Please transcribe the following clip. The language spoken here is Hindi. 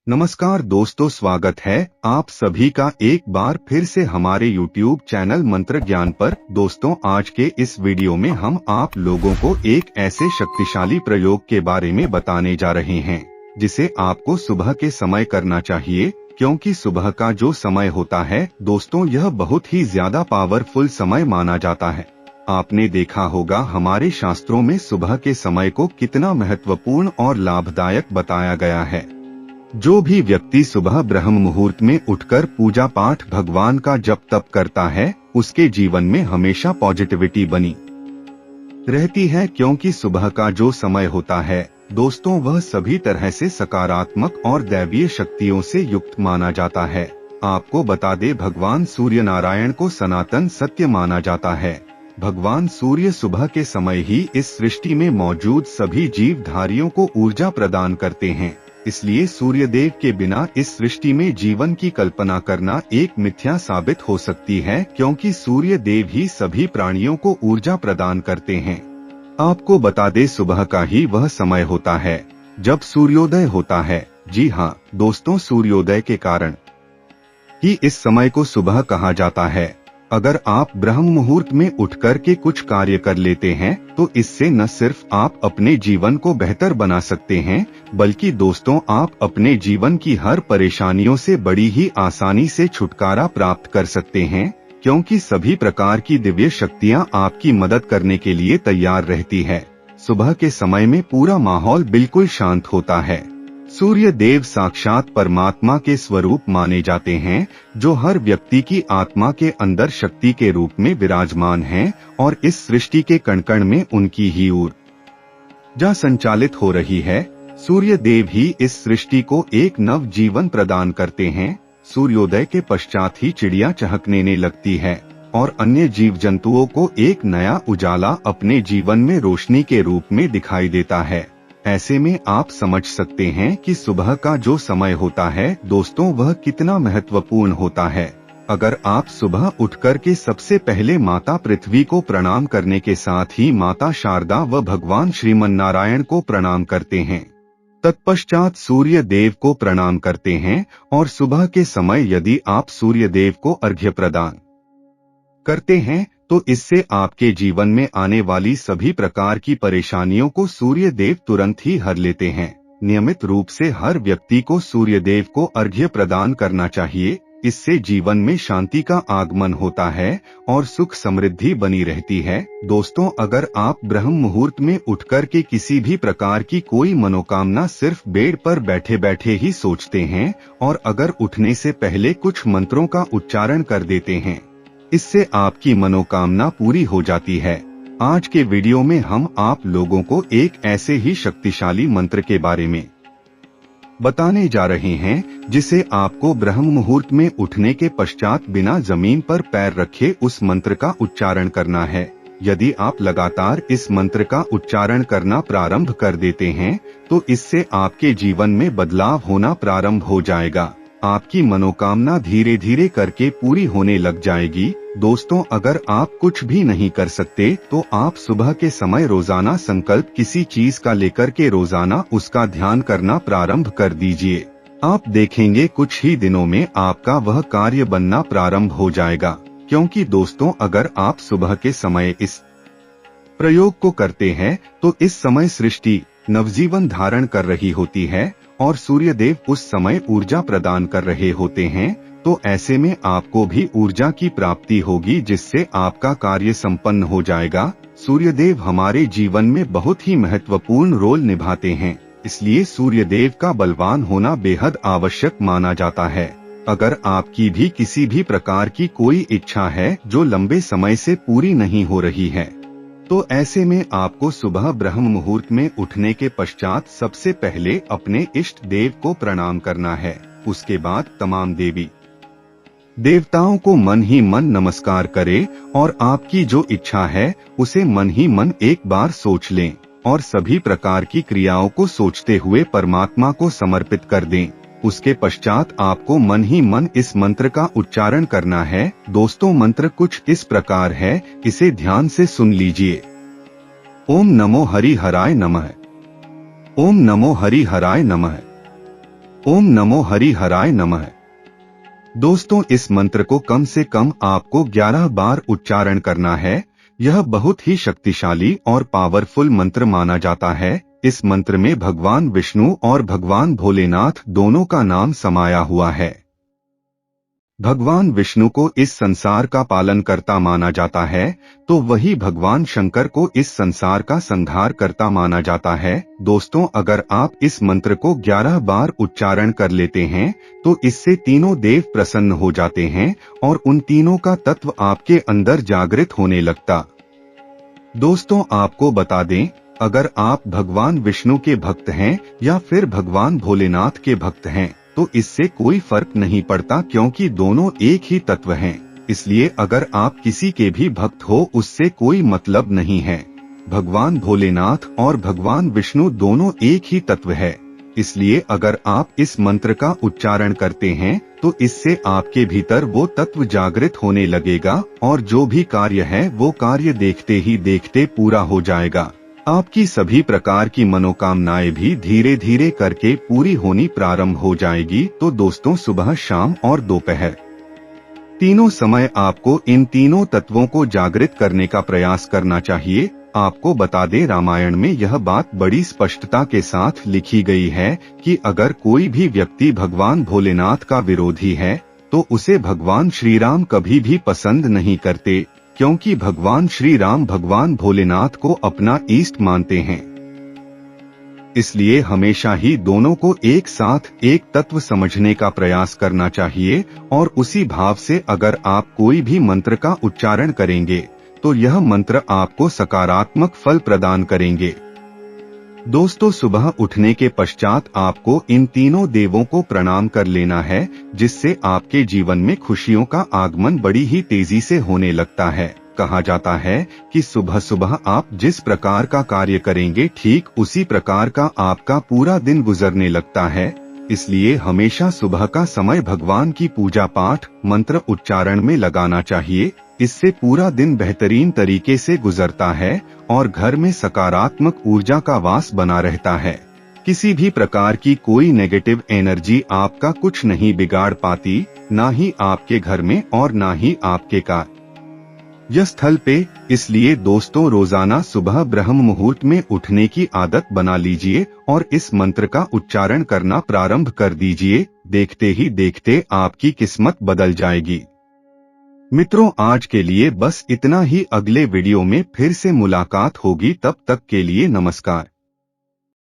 नमस्कार दोस्तों, स्वागत है आप सभी का एक बार फिर से हमारे YouTube चैनल मंत्र ज्ञान पर। दोस्तों, आज के इस वीडियो में हम आप लोगों को एक ऐसे शक्तिशाली प्रयोग के बारे में बताने जा रहे हैं जिसे आपको सुबह के समय करना चाहिए, क्योंकि सुबह का जो समय होता है दोस्तों, यह बहुत ही ज्यादा पावरफुल समय माना जाता है। आपने देखा होगा हमारे शास्त्रों में सुबह के समय को कितना महत्वपूर्ण और लाभदायक बताया गया है। जो भी व्यक्ति सुबह ब्रह्म मुहूर्त में उठकर पूजा पाठ भगवान का जप तप करता है, उसके जीवन में हमेशा पॉजिटिविटी बनी रहती है, क्योंकि सुबह का जो समय होता है दोस्तों, वह सभी तरह से सकारात्मक और दैवीय शक्तियों से युक्त माना जाता है। आपको बता दे, भगवान सूर्य नारायण को सनातन सत्य माना जाता है। भगवान सूर्य सुबह के समय ही इस सृष्टि में मौजूद सभी जीवधारियों को ऊर्जा प्रदान करते हैं। इसलिए सूर्य देव के बिना इस सृष्टि में जीवन की कल्पना करना एक मिथ्या साबित हो सकती है, क्योंकि सूर्य देव ही सभी प्राणियों को ऊर्जा प्रदान करते हैं। आपको बता दे, सुबह का ही वह समय होता है जब सूर्योदय होता है। जी हाँ दोस्तों, सूर्योदय के कारण ही इस समय को सुबह कहा जाता है। अगर आप ब्रह्म मुहूर्त में उठकर के कुछ कार्य कर लेते हैं तो इससे न सिर्फ आप अपने जीवन को बेहतर बना सकते हैं, बल्कि दोस्तों आप अपने जीवन की हर परेशानियों से बड़ी ही आसानी से छुटकारा प्राप्त कर सकते हैं, क्योंकि सभी प्रकार की दिव्य शक्तियां आपकी मदद करने के लिए तैयार रहती है। सुबह के समय में पूरा माहौल बिल्कुल शांत होता है। सूर्य देव साक्षात परमात्मा के स्वरूप माने जाते हैं, जो हर व्यक्ति की आत्मा के अंदर शक्ति के रूप में विराजमान हैं और इस सृष्टि के कण कण में उनकी ही ऊर्जा संचालित हो रही है। सूर्य देव ही इस सृष्टि को एक नव जीवन प्रदान करते हैं। सूर्योदय के पश्चात ही चिड़िया चहकने लगती है और अन्य जीव जंतुओं को एक नया उजाला अपने जीवन में रोशनी के रूप में दिखाई देता है। ऐसे में आप समझ सकते हैं कि सुबह का जो समय होता है दोस्तों, वह कितना महत्वपूर्ण होता है। अगर आप सुबह उठकर के सबसे पहले माता पृथ्वी को प्रणाम करने के साथ ही माता शारदा व भगवान श्रीमन नारायण को प्रणाम करते हैं, तत्पश्चात सूर्य देव को प्रणाम करते हैं, और सुबह के समय यदि आप सूर्य देव को अर्घ्य प्रदान करते हैं तो इससे आपके जीवन में आने वाली सभी प्रकार की परेशानियों को सूर्य देव तुरंत ही हर लेते हैं। नियमित रूप से हर व्यक्ति को सूर्य देव को अर्घ्य प्रदान करना चाहिए। इससे जीवन में शांति का आगमन होता है और सुख समृद्धि बनी रहती है। दोस्तों, अगर आप ब्रह्म मुहूर्त में उठकर के किसी भी प्रकार की कोई मनोकामना सिर्फ बेड पर बैठे बैठे ही सोचते हैं और अगर उठने से पहले कुछ मंत्रों का उच्चारण कर देते हैं, इससे आपकी मनोकामना पूरी हो जाती है। आज के वीडियो में हम आप लोगों को एक ऐसे ही शक्तिशाली मंत्र के बारे में बताने जा रहे हैं जिसे आपको ब्रह्म मुहूर्त में उठने के पश्चात बिना जमीन पर पैर रखे उस मंत्र का उच्चारण करना है। यदि आप लगातार इस मंत्र का उच्चारण करना प्रारंभ कर देते हैं तो इससे आपके जीवन में बदलाव होना प्रारंभ हो जाएगा। आपकी मनोकामना धीरे धीरे करके पूरी होने लग जाएगी। दोस्तों, अगर आप कुछ भी नहीं कर सकते तो आप सुबह के समय रोजाना संकल्प किसी चीज का लेकर के रोजाना उसका ध्यान करना प्रारंभ कर दीजिए। आप देखेंगे कुछ ही दिनों में आपका वह कार्य बनना प्रारंभ हो जाएगा। क्योंकि दोस्तों, अगर आप सुबह के समय इस प्रयोग को करते हैं तो इस समय सृष्टि नवजीवन धारण कर रही होती है और सूर्यदेव उस समय ऊर्जा प्रदान कर रहे होते हैं। तो ऐसे में आपको भी ऊर्जा की प्राप्ति होगी, जिससे आपका कार्य संपन्न हो जाएगा। सूर्यदेव हमारे जीवन में बहुत ही महत्वपूर्ण रोल निभाते हैं, इसलिए सूर्यदेव का बलवान होना बेहद आवश्यक माना जाता है। अगर आपकी भी किसी भी प्रकार की कोई इच्छा है जो लंबे समय से पूरी नहीं हो रही है, तो ऐसे में आपको सुबह ब्रह्म मुहूर्त में उठने के पश्चात सबसे पहले अपने इष्ट देव को प्रणाम करना है। उसके बाद तमाम देवी देवताओं को मन ही मन नमस्कार करें और आपकी जो इच्छा है उसे मन ही मन एक बार सोच लें और सभी प्रकार की क्रियाओं को सोचते हुए परमात्मा को समर्पित कर दें। उसके पश्चात आपको मन ही मन इस मंत्र का उच्चारण करना है। दोस्तों, मंत्र कुछ इस प्रकार है, इसे ध्यान से सुन लीजिए। ओम नमो हरि हराय नमः। ओम नमो हरि हराय नमः। ओम नमो हरि हराय नमः। दोस्तों, इस मंत्र को कम से कम आपको 11 बार उच्चारण करना है। यह बहुत ही शक्तिशाली और पावरफुल मंत्र माना जाता है। इस मंत्र में भगवान विष्णु और भगवान भोलेनाथ दोनों का नाम समाया हुआ है। भगवान विष्णु को इस संसार का पालनकर्ता माना जाता है, तो वही भगवान शंकर को इस संसार का संहार करता माना जाता है। दोस्तों, अगर आप इस मंत्र को 11 बार उच्चारण कर लेते हैं, तो इससे तीनों देव प्रसन्न हो जाते हैं और उन तीनों का तत्व आपके अंदर जागृत होने लगता। दोस्तों, आपको बता दें, अगर आप भगवान विष्णु के भक्त हैं या फिर भगवान भोलेनाथ के भक्त हैं, तो इससे कोई फर्क नहीं पड़ता, क्योंकि दोनों एक ही तत्व हैं। इसलिए अगर आप किसी के भी भक्त हो, उससे कोई मतलब नहीं है। भगवान भोलेनाथ और भगवान विष्णु दोनों एक ही तत्व है। इसलिए अगर आप इस मंत्र का उच्चारण करते हैं, तो इससे आपके भीतर वो तत्व जागृत होने लगेगा और जो भी कार्य है वो कार्य देखते ही देखते पूरा हो जाएगा। आपकी सभी प्रकार की मनोकामनाएं भी धीरे धीरे करके पूरी होनी प्रारंभ हो जाएगी। तो दोस्तों, सुबह, शाम और दोपहर तीनों समय आपको इन तीनों तत्वों को जागृत करने का प्रयास करना चाहिए। आपको बता दें, रामायण में यह बात बड़ी स्पष्टता के साथ लिखी गई है कि अगर कोई भी व्यक्ति भगवान भोलेनाथ का विरोधी है, तो उसे भगवान श्री राम कभी भी पसंद नहीं करते, क्योंकि भगवान श्री राम भगवान भोलेनाथ को अपना इष्ट मानते हैं। इसलिए हमेशा ही दोनों को एक साथ एक तत्व समझने का प्रयास करना चाहिए और उसी भाव से अगर आप कोई भी मंत्र का उच्चारण करेंगे, तो यह मंत्र आपको सकारात्मक फल प्रदान करेंगे। दोस्तों, सुबह उठने के पश्चात आपको इन तीनों देवों को प्रणाम कर लेना है, जिससे आपके जीवन में खुशियों का आगमन बड़ी ही तेजी से होने लगता है। कहा जाता है कि सुबह सुबह आप जिस प्रकार का कार्य करेंगे, ठीक उसी प्रकार का आपका पूरा दिन गुजरने लगता है। इसलिए हमेशा सुबह का समय भगवान की पूजा पाठ, मंत्र उच्चारण में लगाना चाहिए। इससे पूरा दिन बेहतरीन तरीके से गुजरता है और घर में सकारात्मक ऊर्जा का वास बना रहता है। किसी भी प्रकार की कोई नेगेटिव एनर्जी आपका कुछ नहीं बिगाड़ पाती, ना ही आपके घर में और ना ही आपके कार्य स्थल पे। इसलिए दोस्तों, रोजाना सुबह ब्रह्म मुहूर्त में उठने की आदत बना लीजिए और इस मंत्र का उच्चारण करना प्रारंभ कर दीजिए। देखते ही देखते आपकी किस्मत बदल जाएगी। मित्रों, आज के लिए बस इतना ही। अगले वीडियो में फिर से मुलाकात होगी। तब तक के लिए नमस्कार।